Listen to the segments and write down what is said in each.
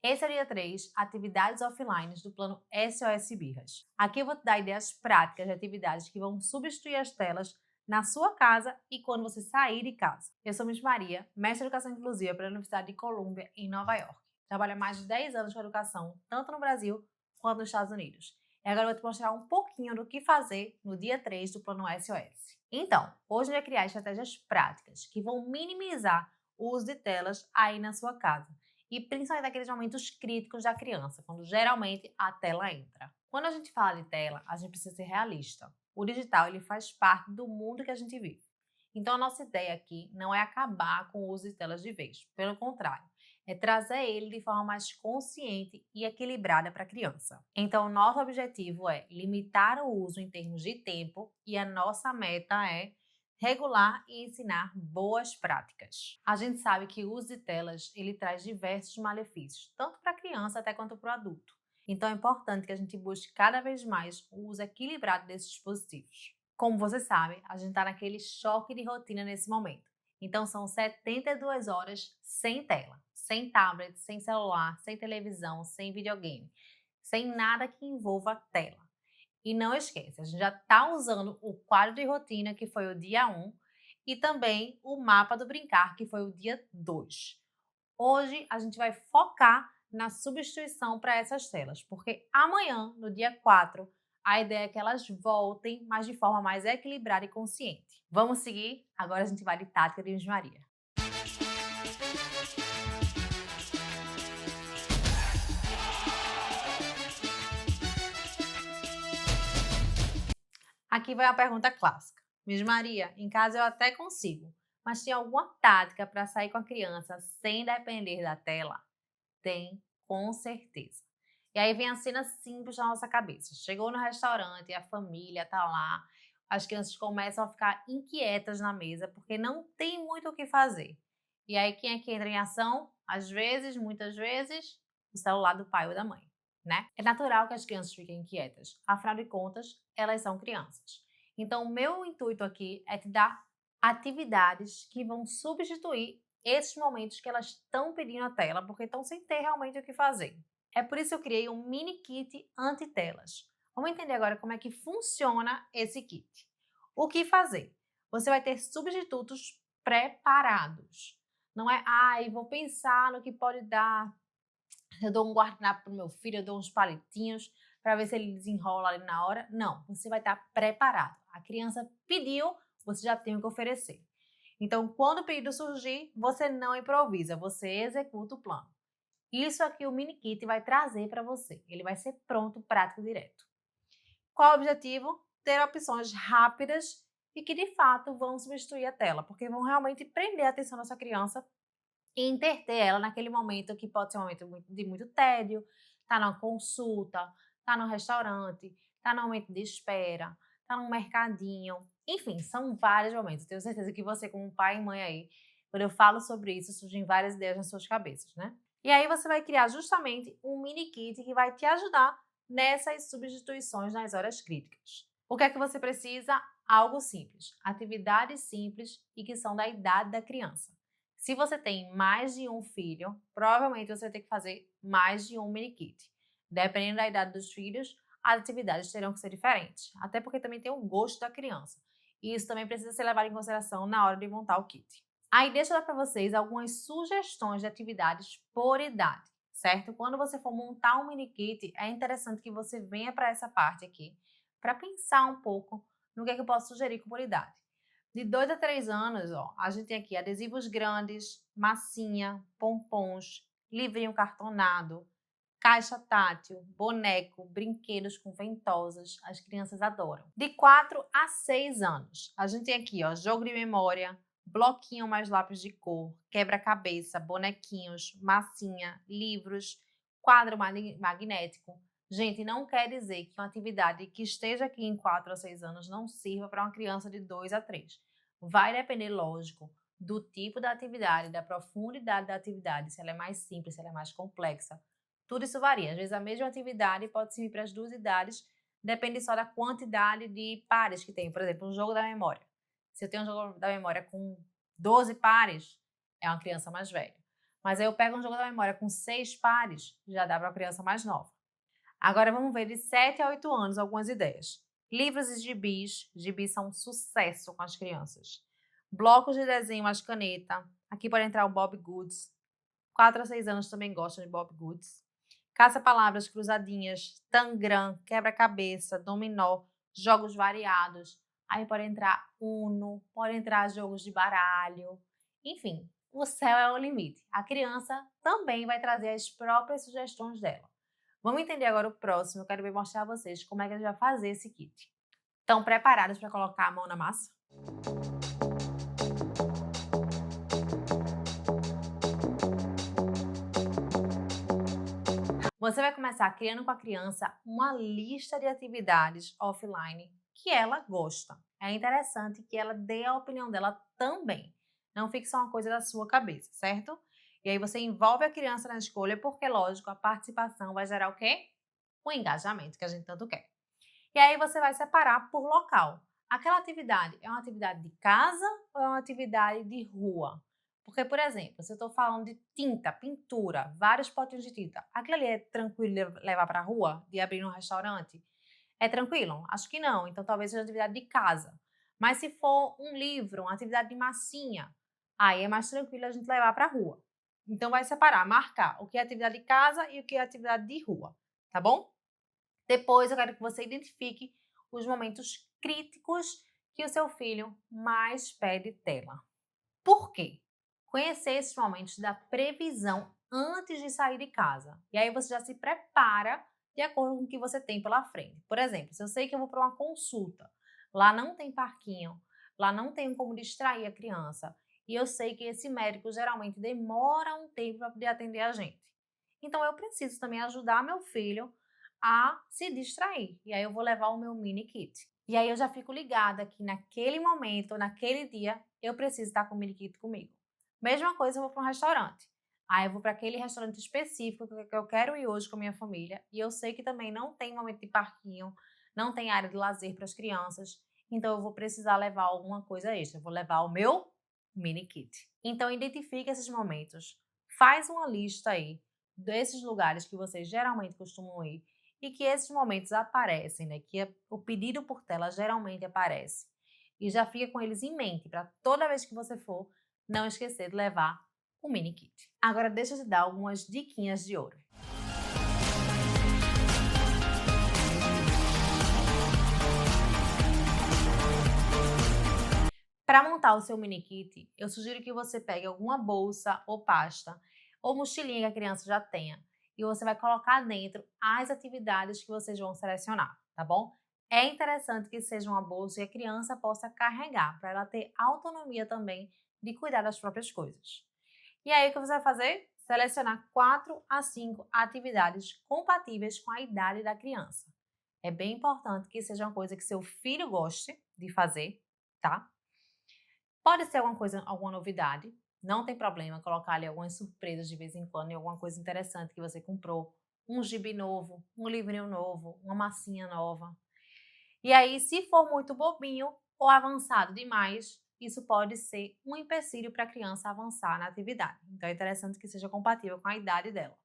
Esse é o dia 3, atividades offline do plano SOS Birras. Aqui eu vou te dar ideias práticas de atividades que vão substituir as telas na sua casa e quando você sair de casa. Eu sou Miss Maria, mestre em Educação Inclusiva pela Universidade de Columbia, em Nova York. Trabalho há mais de 10 anos com educação, tanto no Brasil quanto nos Estados Unidos. E agora eu vou te mostrar um pouquinho do que fazer no dia 3 do plano SOS. Então, hoje eu vou criar estratégias práticas que vão minimizar o uso de telas aí na sua casa e principalmente naqueles momentos críticos da criança, quando geralmente a tela entra. Quando a gente fala de tela, a gente precisa ser realista. O digital ele faz parte do mundo que a gente vive. Então a nossa ideia aqui não é acabar com o uso de telas de vez, pelo contrário, é trazer ele de forma mais consciente e equilibrada para a criança. Então o nosso objetivo é limitar o uso em termos de tempo e a nossa meta é regular e ensinar boas práticas. A gente sabe que o uso de telas ele traz diversos malefícios, tanto para a criança até quanto para o adulto. Então é importante que a gente busque cada vez mais o uso equilibrado desses dispositivos. Como você sabe, a gente está naquele choque de rotina nesse momento. Então são 72 horas sem tela, sem tablet, sem celular, sem televisão, sem videogame, sem nada que envolva tela. E não esqueça, a gente já está usando o quadro de rotina, que foi o dia 1, e também o mapa do brincar, que foi o dia 2. Hoje a gente vai focar na substituição para essas telas, porque amanhã, no dia 4, a ideia é que elas voltem, mas de forma mais equilibrada e consciente. Vamos seguir? Agora a gente vai de tática de Miss Maria. Aqui vai uma pergunta clássica. Miss Maria, em casa eu até consigo, mas tem alguma tática para sair com a criança sem depender da tela? Tem, com certeza. E aí vem a cena simples na nossa cabeça. Chegou no restaurante, a família tá lá, as crianças começam a ficar inquietas na mesa porque não tem muito o que fazer. E aí quem é que entra em ação? Às vezes, muitas vezes, o celular do pai ou da mãe, né? É natural que as crianças fiquem inquietas. Afinal de contas, elas são crianças. Então, o meu intuito aqui é te dar atividades que vão substituir esses momentos que elas estão pedindo a tela porque estão sem ter realmente o que fazer. É por isso que eu criei um mini kit anti-telas. Vamos entender agora como é que funciona esse kit. O que fazer? Você vai ter substitutos preparados. Não é, vou pensar no que pode dar. Eu dou um guardanapo para o meu filho, eu dou uns palitinhos para ver se ele desenrola ali na hora. Não, você vai estar preparado. A criança pediu, você já tem o que oferecer. Então, quando o pedido surgir, você não improvisa, você executa o plano. Isso aqui o mini kit vai trazer para você. Ele vai ser pronto, prático, direto. Qual o objetivo? Ter opções rápidas e que de fato vão substituir a tela, porque vão realmente prender a atenção dessa criança e entreter ela naquele momento que pode ser um momento de muito tédio, tá na consulta, tá no restaurante, tá no momento de espera, tá no mercadinho. Enfim, são vários momentos. Tenho certeza que você, como pai e mãe aí, quando eu falo sobre isso, surgem várias ideias nas suas cabeças, né? E aí você vai criar justamente um mini kit que vai te ajudar nessas substituições nas horas críticas. O que é que você precisa? Algo simples, atividades simples e que são da idade da criança. Se você tem mais de um filho, provavelmente você vai ter que fazer mais de um mini kit. Dependendo da idade dos filhos, as atividades terão que ser diferentes, até porque também tem o gosto da criança. E isso também precisa ser levado em consideração na hora de montar o kit. Aí deixa eu dar para vocês algumas sugestões de atividades por idade, certo? Quando você for montar um mini kit, é interessante que você venha para essa parte aqui, para pensar um pouco no que é que eu posso sugerir por idade. De 2 a 3 anos, ó, a gente tem aqui adesivos grandes, massinha, pompons, livrinho cartonado, caixa tátil, boneco, brinquedos com ventosas. As crianças adoram. De 4 a 6 anos, a gente tem aqui, ó, jogo de memória, bloquinho mais lápis de cor, quebra-cabeça, bonequinhos, massinha, livros, quadro magnético. Gente, não quer dizer que uma atividade que esteja aqui em 4 a 6 anos não sirva para uma criança de 2 a 3. Vai depender, lógico, do tipo da atividade, da profundidade da atividade, se ela é mais simples, se ela é mais complexa. Tudo isso varia. Às vezes a mesma atividade pode servir para as duas idades, depende só da quantidade de pares que tem. Por exemplo, um jogo da memória. Se eu tenho um jogo da memória com 12 pares, é uma criança mais velha. Mas aí eu pego um jogo da memória com 6 pares, já dá para a criança mais nova. Agora vamos ver de 7 a 8 anos algumas ideias. Livros e gibis. Gibis são um sucesso com as crianças. Blocos de desenho às caneta. Aqui pode entrar o Bob Goods. 4 a 6 anos também gostam de Bob Goods. Caça-palavras cruzadinhas, tangram, quebra-cabeça, dominó, jogos variados. Aí pode entrar Uno, pode entrar jogos de baralho. Enfim, o céu é o limite. A criança também vai trazer as próprias sugestões dela. Vamos entender agora o próximo. Eu quero ver mostrar a vocês como é que a gente vai fazer esse kit. Estão preparados para colocar a mão na massa? Você vai começar criando com a criança uma lista de atividades offline que ela gosta. É interessante que ela dê a opinião dela também. Não fique só uma coisa da sua cabeça, certo? E aí você envolve a criança na escolha porque, lógico, a participação vai gerar o quê? O engajamento que a gente tanto quer. E aí você vai separar por local. Aquela atividade é uma atividade de casa ou é uma atividade de rua? Porque, por exemplo, se eu estou falando de tinta, pintura, vários potinhos de tinta, aquilo ali é tranquilo levar para a rua, de abrir num restaurante? É tranquilo? Acho que não. Então talvez seja uma atividade de casa. Mas se for um livro, uma atividade de massinha, aí é mais tranquilo a gente levar para a rua. Então vai separar, marcar o que é atividade de casa e o que é atividade de rua, tá bom? Depois eu quero que você identifique os momentos críticos que o seu filho mais pede tela. Por quê? Conhecer esses momentos da previsão antes de sair de casa. E aí você já se prepara de acordo com o que você tem pela frente. Por exemplo, se eu sei que eu vou para uma consulta, lá não tem parquinho, lá não tem como distrair a criança, e eu sei que esse médico geralmente demora um tempo para poder atender a gente. Então eu preciso também ajudar meu filho a se distrair. E aí eu vou levar o meu mini kit. E aí eu já fico ligada que naquele momento, naquele dia, eu preciso estar com o mini kit comigo. Mesma coisa, eu vou para um restaurante. Aí eu vou para aquele restaurante específico que eu quero ir hoje com a minha família. E eu sei que também não tem momento de parquinho, não tem área de lazer para as crianças. Então eu vou precisar levar alguma coisa extra. Eu vou levar o meu mini kit. Então identifique esses momentos. Faz uma lista aí desses lugares que vocês geralmente costumam ir e que esses momentos aparecem, né? Que o pedido por tela geralmente aparece. E já fica com eles em mente para toda vez que você for, não esquecer de levar o mini kit. Agora deixa eu te dar algumas diquinhas de ouro. Para montar o seu mini kit, eu sugiro que você pegue alguma bolsa ou pasta ou mochilinha que a criança já tenha e você vai colocar dentro as atividades que vocês vão selecionar, tá bom? É interessante que seja uma bolsa e a criança possa carregar, para ela ter autonomia também de cuidar das próprias coisas. E aí o que você vai fazer? Selecionar 4 a 5 atividades compatíveis com a idade da criança. É bem importante que seja uma coisa que seu filho goste de fazer, tá? Pode ser alguma coisa, alguma novidade, não tem problema colocar ali algumas surpresas de vez em quando e alguma coisa interessante que você comprou, um gibi novo, um livrinho novo, uma massinha nova. E aí, se for muito bobinho ou avançado demais, isso pode ser um empecilho para a criança avançar na atividade. Então é interessante que seja compatível com a idade dela,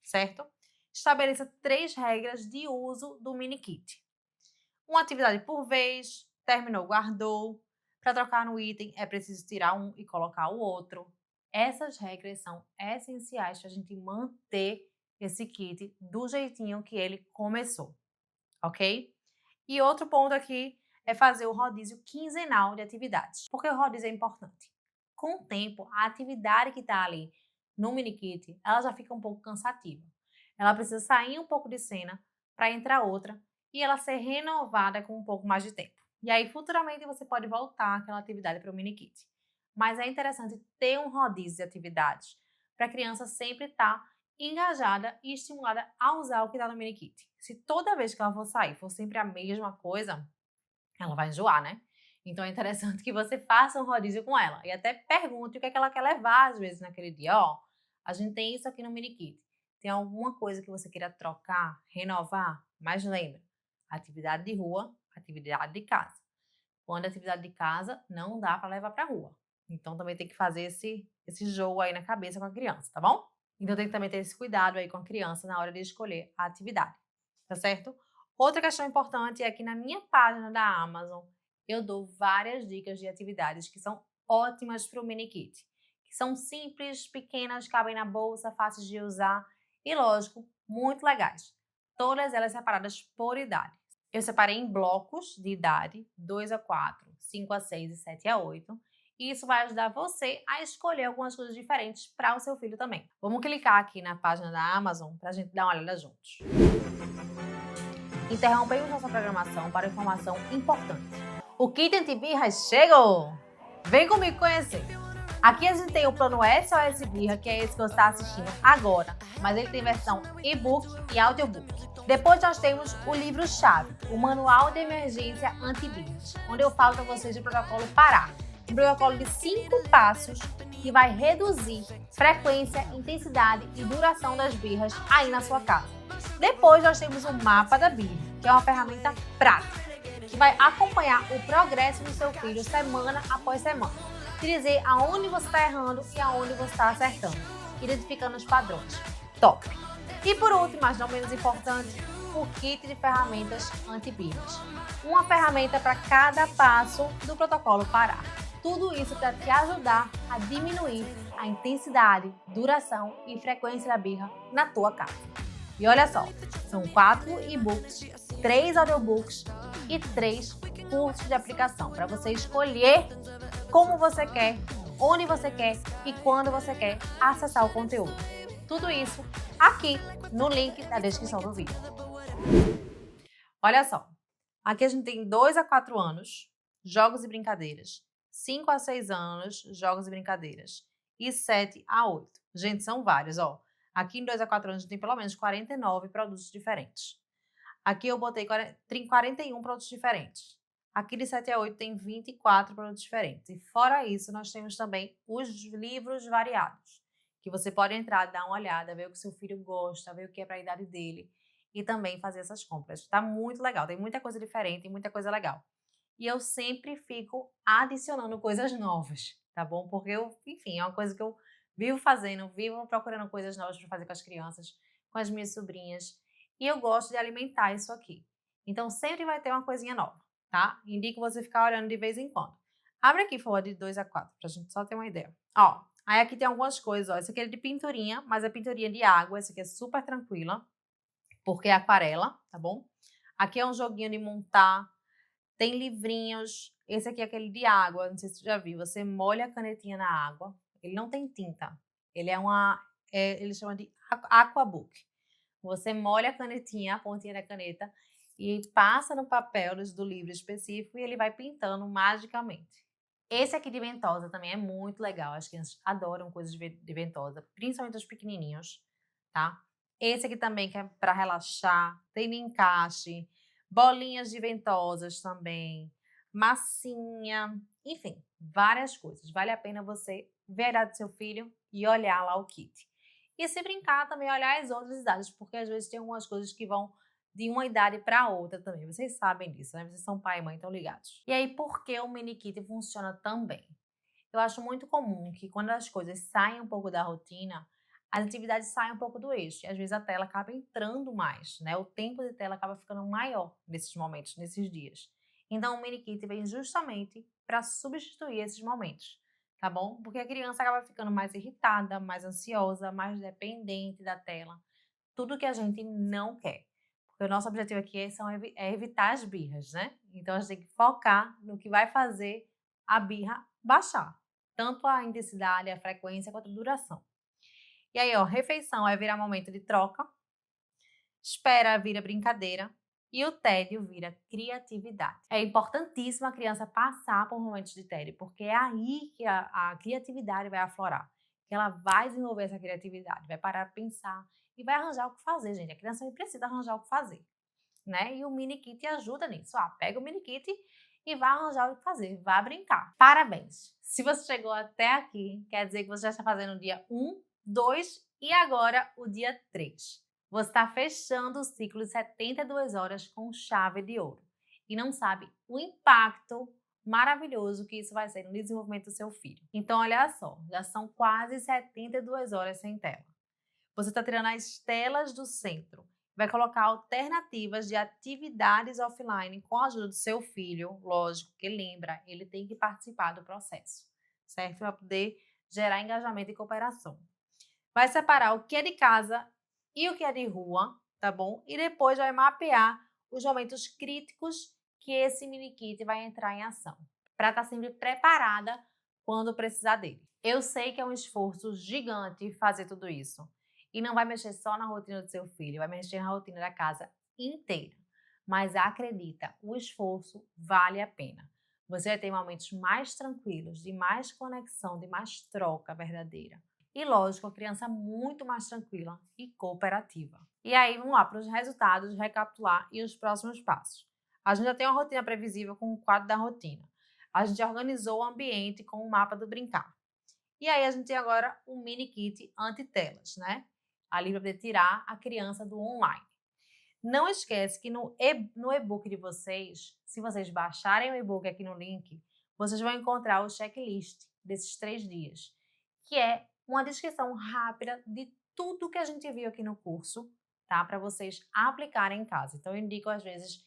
certo? Estabeleça 3 regras de uso do mini kit. Uma atividade por vez, terminou, guardou. Para trocar no item é preciso tirar um e colocar o outro. Essas regras são essenciais para a gente manter esse kit do jeitinho que ele começou, ok? E outro ponto aqui é fazer o rodízio quinzenal de atividades. Por que o rodízio é importante? Com o tempo, a atividade que está ali no mini kit, ela já fica um pouco cansativa. Ela precisa sair um pouco de cena para entrar outra e ela ser renovada com um pouco mais de tempo. E aí, futuramente, você pode voltar aquela atividade para o mini kit. Mas é interessante ter um rodízio de atividades para a criança sempre estar engajada e estimulada a usar o que está no mini kit. Se toda vez que ela for sair for sempre a mesma coisa, ela vai enjoar, né? Então é interessante que você faça um rodízio com ela e até pergunte o que é que ela quer levar às vezes naquele dia. Ó, a gente tem isso aqui no mini kit. Tem alguma coisa que você queira trocar, renovar? Mas lembra, atividade de rua, atividade de casa. Quando é atividade de casa, não dá para levar para a rua. Então também tem que fazer esse jogo aí na cabeça com a criança, tá bom? Então tem que também ter esse cuidado aí com a criança na hora de escolher a atividade, tá certo? Outra questão importante é que na minha página da Amazon eu dou várias dicas de atividades que são ótimas para o mini kit, que são simples, pequenas, cabem na bolsa, fáceis de usar e, lógico, muito legais. Todas elas separadas por idade. Eu separei em blocos de idade, 2 a 4, 5 a 6 e 7 a 8. E isso vai ajudar você a escolher algumas coisas diferentes para o seu filho também. Vamos clicar aqui na página da Amazon para a gente dar uma olhada juntos. Interrompemos nossa programação para informação importante. O Kit Anti-Birras chegou! Vem comigo conhecer! Aqui a gente tem o plano SOS Birra, que é esse que você está assistindo agora, mas ele tem versão e-book e audiobook. Depois nós temos o livro-chave, o Manual de Emergência Anti-Birras, onde eu falo para vocês do protocolo Parar. Um protocolo de 5 passos que vai reduzir frequência, intensidade e duração das birras aí na sua casa. Depois nós temos o Mapa da Birra, que é uma ferramenta prática, que vai acompanhar o progresso do seu filho semana após semana. Te dizer aonde você está errando e aonde você está acertando, identificando os padrões. Top! E por último, mas não menos importante, o kit de ferramentas anti-birras. Uma ferramenta para cada passo do protocolo Parar. Tudo isso para te ajudar a diminuir a intensidade, duração e frequência da birra na tua casa. E olha só, são 4 e-books, 3 audiobooks e 3 cursos de aplicação para você escolher como você quer, onde você quer e quando você quer acessar o conteúdo. Tudo isso aqui no link da descrição do vídeo. Olha só, aqui a gente tem 2 a 4 anos, jogos e brincadeiras, 5 a 6 anos, jogos e brincadeiras, e 7 a 8. Gente, são vários, ó. Aqui em 2 a 4 anos a gente tem pelo menos 49 produtos diferentes. Aqui eu botei 41 produtos diferentes. Aqui de 7 a 8 tem 24 produtos diferentes. E fora isso, nós temos também os livros variados, que você pode entrar, dar uma olhada, ver o que seu filho gosta, ver o que é para a idade dele e também fazer essas compras. Tá muito legal, tem muita coisa diferente e muita coisa legal. E eu sempre fico adicionando coisas novas, tá bom? Porque enfim, é uma coisa que eu vivo fazendo, vivo procurando coisas novas para fazer com as crianças, com as minhas sobrinhas. E eu gosto de alimentar isso aqui. Então sempre vai ter uma coisinha nova, tá? Indico você ficar olhando de vez em quando. Abre aqui, por favor, de 2 a 4, pra gente só ter uma ideia. Ó, aí aqui tem algumas coisas, ó. Esse aqui é de pinturinha, mas é pinturinha de água. Esse aqui é super tranquila, porque é aquarela, tá bom? Aqui é um joguinho de montar. Tem livrinhos. Esse aqui é aquele de água, não sei se você já viu. Você molha a canetinha na água. Ele não tem tinta. Ele ele chama de aquabook. Você molha a canetinha, a pontinha da caneta, e passa no papel do livro específico e ele vai pintando magicamente. Esse aqui de ventosa também é muito legal. As crianças adoram coisas de ventosa, principalmente os pequenininhos, tá? Esse aqui também que é para relaxar, tem de encaixe, bolinhas de ventosas também, massinha, enfim, várias coisas. Vale a pena você ver a idade do seu filho e olhar lá o kit. E se brincar também, olhar as outras idades, porque às vezes tem algumas coisas que vão de uma idade para outra também. Vocês sabem disso, né? Vocês são pai e mãe, estão ligados. E aí, por que o mini kit funciona tão bem? Eu acho muito comum que quando as coisas saem um pouco da rotina, as atividades saem um pouco do eixo. E às vezes a tela acaba entrando mais, né? O tempo de tela acaba ficando maior nesses momentos, nesses dias. Então, o mini kit vem justamente para substituir esses momentos, tá bom? Porque a criança acaba ficando mais irritada, mais ansiosa, mais dependente da tela. Tudo que a gente não quer. Porque o nosso objetivo aqui é evitar as birras, né? Então, a gente tem que focar no que vai fazer a birra baixar. Tanto a intensidade, a frequência, quanto a duração. E aí, ó, refeição vai virar momento de troca, espera vira brincadeira e o tédio vira criatividade. É importantíssimo a criança passar por momentos de tédio, porque é aí que a criatividade vai aflorar, que ela vai desenvolver essa criatividade, vai parar para pensar e vai arranjar o que fazer, gente. A criança precisa arranjar o que fazer, né? E o mini kit ajuda nisso. Pega o mini kit e vai arranjar o que fazer, vai brincar. Parabéns! Se você chegou até aqui, quer dizer que você já está fazendo o dia 1, 2 e agora o dia 3. Você está fechando o ciclo de 72 horas com chave de ouro. E não sabe o impacto maravilhoso que isso vai ser no desenvolvimento do seu filho. Então, olha só, já são quase 72 horas sem tela. Você está tirando as telas do centro. Vai colocar alternativas de atividades offline com a ajuda do seu filho. Lógico que lembra, ele tem que participar do processo, certo? Para poder gerar engajamento e cooperação. Vai separar o que é de casa e o que é de rua, tá bom? E depois vai mapear os momentos críticos que esse mini kit vai entrar em ação, para estar sempre preparada quando precisar dele. Eu sei que é um esforço gigante fazer tudo isso. E não vai mexer só na rotina do seu filho, vai mexer na rotina da casa inteira. Mas acredita, o esforço vale a pena. Você vai ter momentos mais tranquilos, de mais conexão, de mais troca verdadeira. E lógico, a criança muito mais tranquila e cooperativa. E aí, vamos lá para os resultados, recapitular e os próximos passos. A gente já tem uma rotina previsível com o quadro da rotina. A gente organizou o ambiente com o mapa do brincar. E aí a gente tem agora um mini kit anti-telas, né? Ali para poder tirar a criança do online. Não esquece que no e-book de vocês, se vocês baixarem o e-book aqui no link, vocês vão encontrar o checklist desses 3 dias, que é uma descrição rápida de tudo que a gente viu aqui no curso, tá? Para vocês aplicarem em casa. Então, eu indico, às vezes,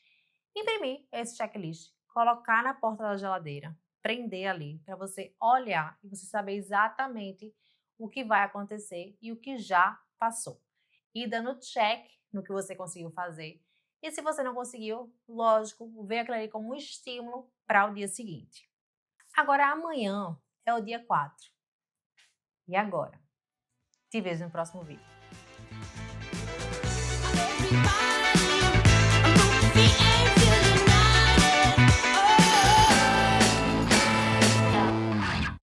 imprimir esse checklist, colocar na porta da geladeira, prender ali, para você olhar e você saber exatamente o que vai acontecer e o que já passou. E dando check no que você conseguiu fazer. E se você não conseguiu, lógico, vê aquilo ali como um estímulo para o dia seguinte. Agora, amanhã é o dia 4. E agora? Te vejo no próximo vídeo.